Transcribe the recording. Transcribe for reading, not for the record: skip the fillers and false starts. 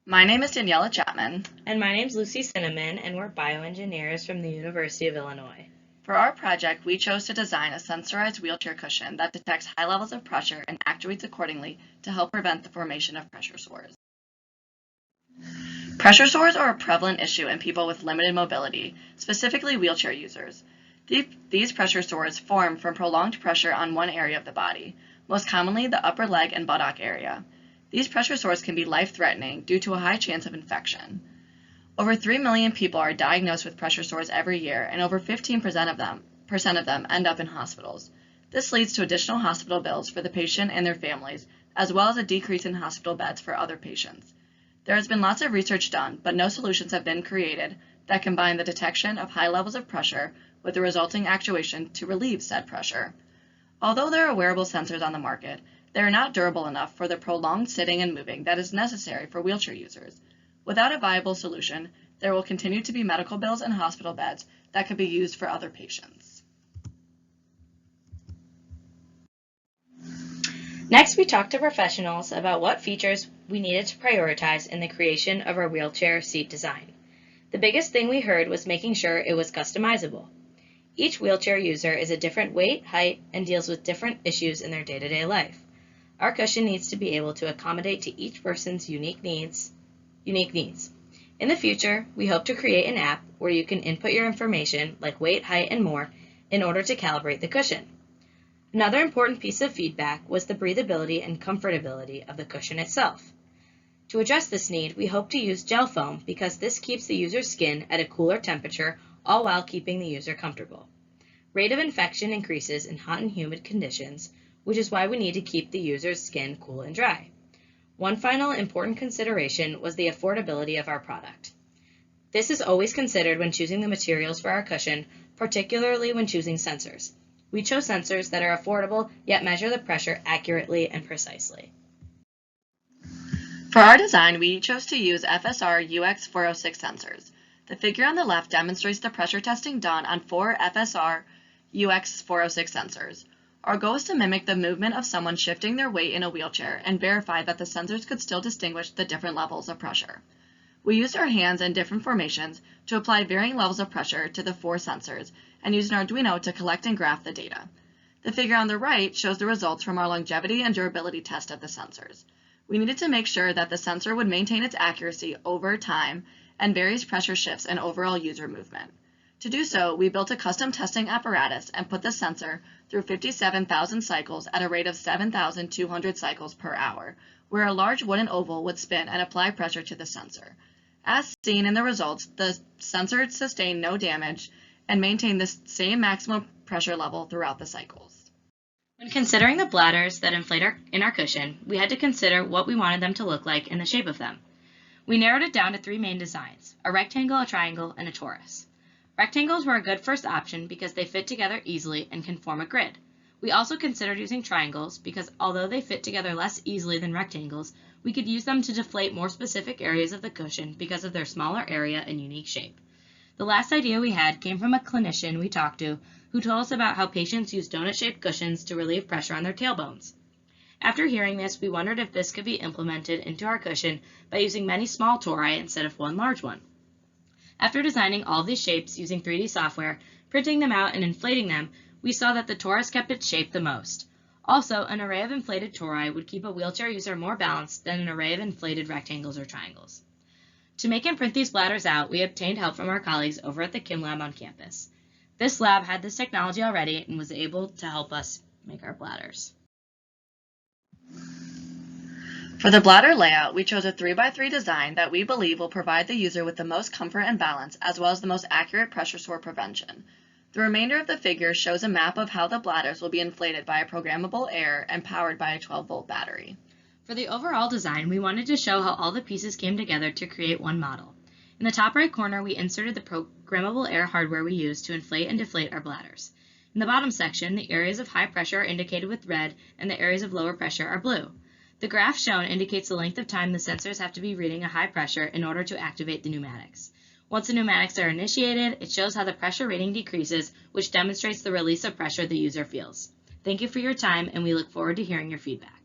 My name is Daniela Chapman. And my name's Lucy Cinnamon, and we're bioengineers from the University of Illinois. For our project, we chose to design a sensorized wheelchair cushion that detects high levels of pressure and actuates accordingly to help prevent the formation of pressure sores. Pressure sores are a prevalent issue in people with limited mobility, specifically wheelchair users. These pressure sores form from prolonged pressure on one area of the body, most commonly the upper leg and buttock area. These pressure sores can be life-threatening due to a high chance of infection. Over 3 million people are diagnosed with pressure sores every year, and over 15% of them end up in hospitals. This leads to additional hospital bills for the patient and their families, as well as a decrease in hospital beds for other patients. There has been lots of research done, but no solutions have been created that combine the detection of high levels of pressure with the resulting actuation to relieve said pressure. Although there are wearable sensors on the market, they are not durable enough for the prolonged sitting and moving that is necessary for wheelchair users. Without a viable solution, there will continue to be medical bills and hospital beds that could be used for other patients. Next, we talked to professionals about what features we needed to prioritize in the creation of our wheelchair seat design. The biggest thing we heard was making sure it was customizable. Each wheelchair user is a different weight, height, and deals with different issues in their day-to-day life. Our cushion needs to be able to accommodate to each person's unique needs. In the future, we hope to create an app where you can input your information like weight, height, and more in order to calibrate the cushion. Another important piece of feedback was the breathability and comfortability of the cushion itself. To address this need, we hope to use gel foam because this keeps the user's skin at a cooler temperature, all while keeping the user comfortable. Rate of infection increases in hot and humid conditions, which is why we need to keep the user's skin cool and dry. One final important consideration was the affordability of our product. This is always considered when choosing the materials for our cushion, particularly when choosing sensors. We chose sensors that are affordable yet measure the pressure accurately and precisely. For our design, we chose to use FSR UX406 sensors. The figure on the left demonstrates the pressure testing done on 4 FSR UX406 sensors. Our goal is to mimic the movement of someone shifting their weight in a wheelchair and verify that the sensors could still distinguish the different levels of pressure. We used our hands in different formations to apply varying levels of pressure to the 4 sensors and used an Arduino to collect and graph the data. The figure on the right shows the results from our longevity and durability test of the sensors. We needed to make sure that the sensor would maintain its accuracy over time and various pressure shifts and overall user movement. To do so, we built a custom testing apparatus and put the sensor through 57,000 cycles at a rate of 7,200 cycles per hour, where a large wooden oval would spin and apply pressure to the sensor. As seen in the results, the sensor sustained no damage and maintained the same maximum pressure level throughout the cycles. When considering the bladders that inflate in our cushion, we had to consider what we wanted them to look like and the shape of them. We narrowed it down to 3 main designs: a rectangle, a triangle, and a torus. Rectangles were a good first option because they fit together easily and can form a grid. We also considered using triangles because although they fit together less easily than rectangles, we could use them to deflate more specific areas of the cushion because of their smaller area and unique shape. The last idea we had came from a clinician we talked to who told us about how patients use donut-shaped cushions to relieve pressure on their tailbones. After hearing this, we wondered if this could be implemented into our cushion by using many small tori instead of one large one. After designing all of these shapes using 3D software, printing them out, and inflating them, we saw that the torus kept its shape the most. Also, an array of inflated tori would keep a wheelchair user more balanced than an array of inflated rectangles or triangles. To make and print these bladders out, we obtained help from our colleagues over at the Kim Lab on campus. This lab had this technology already and was able to help us make our bladders. For the bladder layout, we chose a 3x3 design that we believe will provide the user with the most comfort and balance, as well as the most accurate pressure sore prevention. The remainder of the figure shows a map of how the bladders will be inflated by a programmable air and powered by a 12-volt battery. For the overall design, we wanted to show how all the pieces came together to create one model. In the top right corner, we inserted the programmable air hardware we used to inflate and deflate our bladders. In the bottom section, the areas of high pressure are indicated with red and the areas of lower pressure are blue. The graph shown indicates the length of time the sensors have to be reading a high pressure in order to activate the pneumatics. Once the pneumatics are initiated, it shows how the pressure reading decreases, which demonstrates the release of pressure the user feels. Thank you for your time, and we look forward to hearing your feedback.